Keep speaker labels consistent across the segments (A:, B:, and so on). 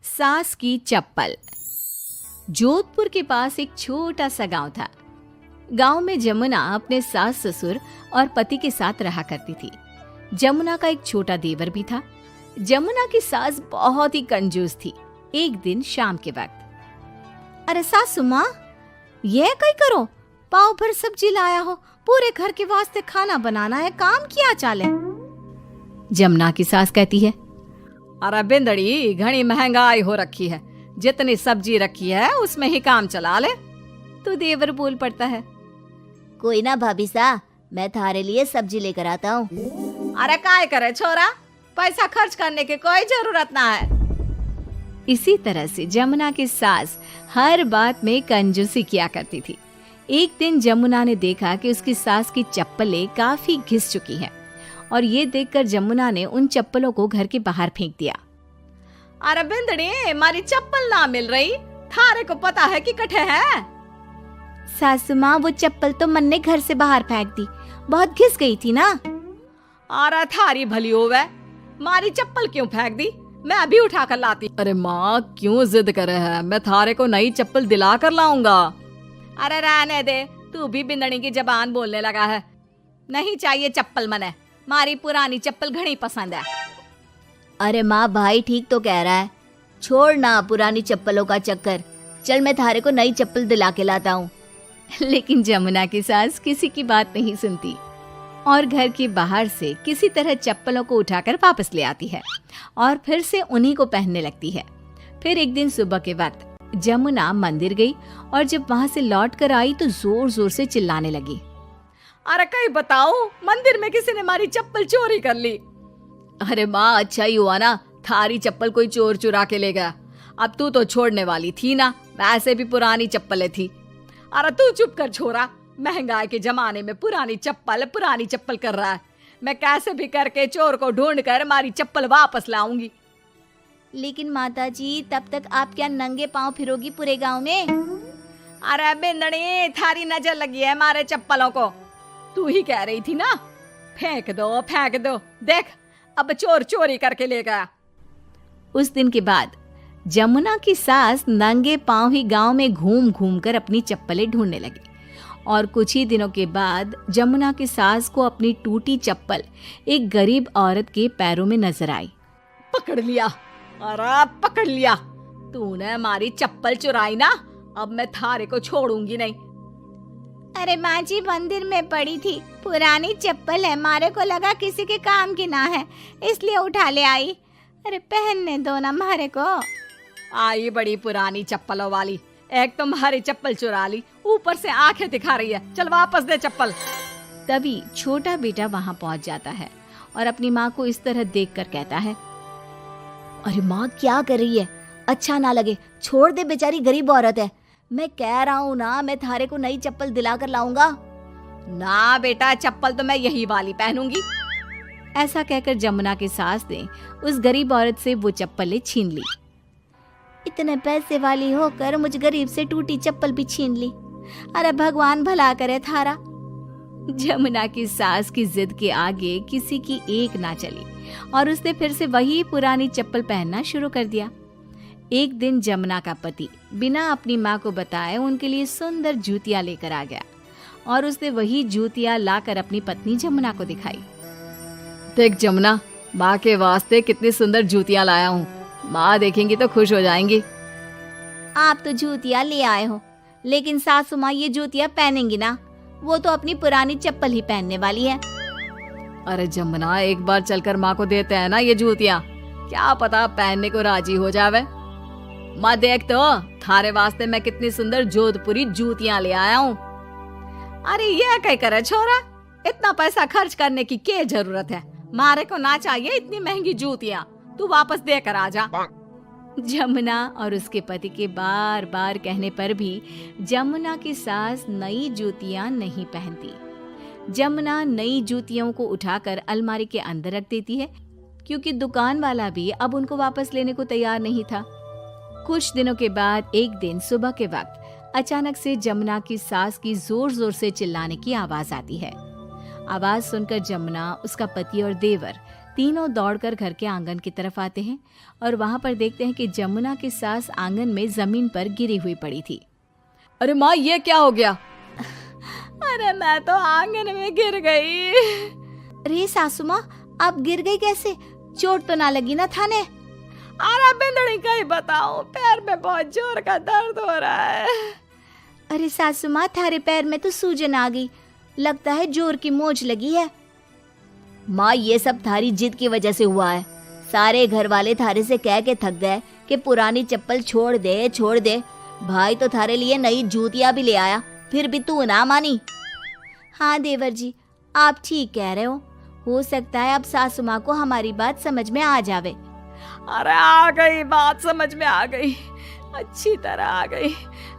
A: सास की चप्पल। जोधपुर के पास एक छोटा सा गांव था। गांव में जमुना अपने सास ससुर और पति के साथ रहा करती थी। जमुना का एक छोटा देवर भी था। जमुना की सास बहुत ही कंजूस थी। एक दिन शाम के वक्त, अरे सासू माँ, ये कई करो, पाव भर सब्जी लाया हो, पूरे घर के वास्ते खाना बनाना है, काम किया चाले। जमुना की सास कहती है,
B: अरे बिंदड़ी, घनी महंगाई हो रखी है, जितनी सब्जी रखी है उसमें ही काम चला ले।
A: तो देवर बोल पड़ता है,
C: कोई ना भाभी सा, मैं थारे लिए सब्जी लेकर आता हूँ।
B: अरे काय करे छोरा, पैसा खर्च करने की कोई जरूरत ना है।
A: इसी तरह से जमुना की सास हर बात में कंजूसी किया करती थी। एक दिन जमुना ने देखा कि उसकी सास की चप्पलें काफी घिस चुकी हैं और ये देखकर जमुना ने उन चप्पलों को घर के बाहर फेंक दिया।
B: अरे बिंदड़ी, मारी चप्पल ना मिल रही, थारे को पता है कि कठे है।
C: सासू माँ, वो चप्पल तो मन ने घर से बाहर फेंक दी, बहुत घिस गई थी ना।
B: अरे थारी भली होवे, मारी चप्पल क्यों फेंक दी, मैं अभी उठा कर लाती।
D: अरे माँ, क्यों जिद करे है, मैं थारे को नई चप्पल दिला कर लाऊंगा।
B: अरे रहने दे, तू भी बिंदड़ी की जबान बोलने लगा है। नहीं चाहिए चप्पल मने, मारी पुरानी चप्पल घनी पसंद है।
C: अरे माँ, भाई ठीक तो कह रहा है, छोड़ ना पुरानी चप्पलों का चक्कर, चल मैं थारे को नई चप्पल दिला के लाता हूँ।
A: लेकिन जमुना की सास किसी की बात नहीं सुनती और घर के बाहर से किसी तरह चप्पलों को उठाकर वापस ले आती है और फिर से उन्हीं को पहनने लगती है। फिर एक दिन सुबह के वक्त जमुना मंदिर गई और जब वहां से लौट कर आई तो जोर जोर से चिल्लाने लगी,
B: अरे कहीं बताओ, मंदिर में किसी ने हमारी चप्पल चोरी कर ली।
D: अरे माँ, अच्छा ही हुआ ना, थारी चप्पल कोई चोर चुरा के ले गया। अब तू तो छोड़ने वाली थी ना, वैसे भी पुरानी चप्पलें थी।
B: अरे तू चुप कर छोरा, महंगाई के जमाने में पुरानी चप्पल कर रहा है। मैं कैसे भी करके चोर को ढूंढ कर हमारी चप्पल वापस लाऊंगी।
C: लेकिन माताजी, तब तक आप क्या नंगे पांव फिरोगी पूरे गांव में?
B: अरे बिंदड़ी, थारी नजर लगी है हमारे चप्पलों को, तू ही कह रही थी ना, फेंक दो, देख अब चोर चोरी करके ले गया।
A: उस दिन के बाद जमुना की सास नंगे पांव ही गांव में घूम घूम कर अपनी चप्पलें ढूंढने लगी और कुछ ही दिनों के बाद जमुना की सास को अपनी टूटी चप्पल एक गरीब औरत के पैरों में नजर आई।
B: पकड़ लिया, अरे पकड़ लिया, तूने हमारी चप्पल चुराई ना, अब मैं थारे को छोड़ूंगी नहीं।
C: अरे माँ जी, मंदिर में पड़ी थी, पुरानी चप्पल है, मारे को लगा किसी के काम की ना है, इसलिए उठा ले आई। अरे पहनने दो ना मारे को।
B: आई बड़ी पुरानी चप्पलों वाली, एक तो हमारी चप्पल चुरा ली, ऊपर से आंखें दिखा रही है, चल वापस दे चप्पल।
A: तभी छोटा बेटा वहां पहुंच जाता है और अपनी माँ को इस तरह देखकर कहता है,
C: अरे माँ, क्या कर रही है, अच्छा ना लगे, छोड़ दे, बेचारी गरीब औरत है। मैं कह रहा हूँ ना, मैं थारे को नई चप्पल दिला कर लाऊंगा।
B: ना बेटा, चप्पल तो मैं यही वाली पहनूंगी।
A: ऐसा कहकर जमुना की सास ने उस गरीब औरत से वो चप्पलें छीन ली।
C: इतने पैसे वाली होकर मुझ गरीब से टूटी चप्पल भी छीन ली। अरे भगवान भला करे थारा।
A: जमुना की सास की जिद के आगे किसी की एक ना चली और उसने फिर से वही पुरानी चप्पल पहनना शुरू कर दिया। एक दिन जमुना का पति बिना अपनी माँ को बताए उनके लिए सुंदर जूतियां लेकर आ गया और उसने वही जूतियां लाकर अपनी पत्नी जमुना को दिखाई।
D: देख जमुना, माँ के वास्ते कितनी सुंदर जूतियां लाया हूँ, माँ देखेंगी तो खुश हो जाएंगी।
C: आप तो जूतियां ले आए हो, लेकिन सासू माँ ये जूतियां पहनेंगी ना, वो तो अपनी पुरानी चप्पल ही पहनने वाली है।
D: अरे जमुना, एक बार चलकर माँ को देते हैं ना ये जूतियां, क्या पता पहनने को राजी हो जावे। माँ देख तो, थारे वास्ते मैं कितनी सुंदर जोधपुरी जूतियां ले आया हूँ।
B: अरे ये क्या करे छोरा, इतना पैसा खर्च करने की क्या जरूरत है, मारे को ना चाहिए इतनी महंगी जूतियां, तू वापस देकर आ जा।
A: जमुना और उसके पति के बार बार कहने पर भी जमुना की सास नई जूतियां नहीं पहनती। जमुना नई जूतियों को उठाकर अलमारी के अंदर रख देती है क्योंकि दुकान वाला भी अब उनको वापस लेने को तैयार नहीं था। कुछ दिनों के बाद एक दिन सुबह के वक्त अचानक से जमुना की सास की जोर जोर से चिल्लाने की आवाज आती है। आवाज सुनकर जमुना, उसका पति और देवर तीनों दौड़कर घर के आंगन की तरफ आते हैं और वहां पर देखते हैं कि जमुना की सास आंगन में जमीन पर गिरी हुई पड़ी थी।
D: अरे माँ, ये क्या हो गया?
B: अरे मैं तो आंगन में गिर गई।
C: अरे सासू माँ, आप गिर गई कैसे? चोट तो ना लगी ना थाने?
B: अरे बिंदड़ी कहीं बताओ, पैर में बहुत जोर का दर्द हो रहा है।
C: अरे सासू माँ, थारे पैर में तो सूजन आ गई, लगता है जोर की मोच लगी है।
E: माँ, ये सब थारी जिद की वजह से हुआ है। सारे घर वाले थारे से कह के थक गए कि पुरानी चप्पल छोड़ दे छोड़ दे। भाई तो थारे लिए नई जूतियां भी ले आया, फिर भी तू ना मानी।
C: हाँ देवर जी, आप ठीक कह रहे हो सकता है अब सासू माँ को हमारी बात समझ में आ जावे।
B: अरे आ गई, बात समझ में आ गई, अच्छी तरह आ गई।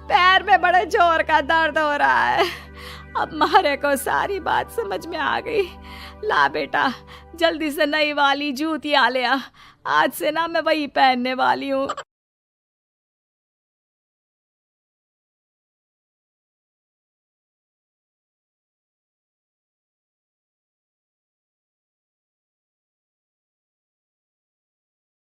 B: पैर में बड़े जोर का दर्द हो रहा है। अब मारे को सारी बात समझ में आ गई। ला बेटा, जल्दी से नई वाली जूतियां ले आ, आज से ना मैं वही पहनने वाली हूँ।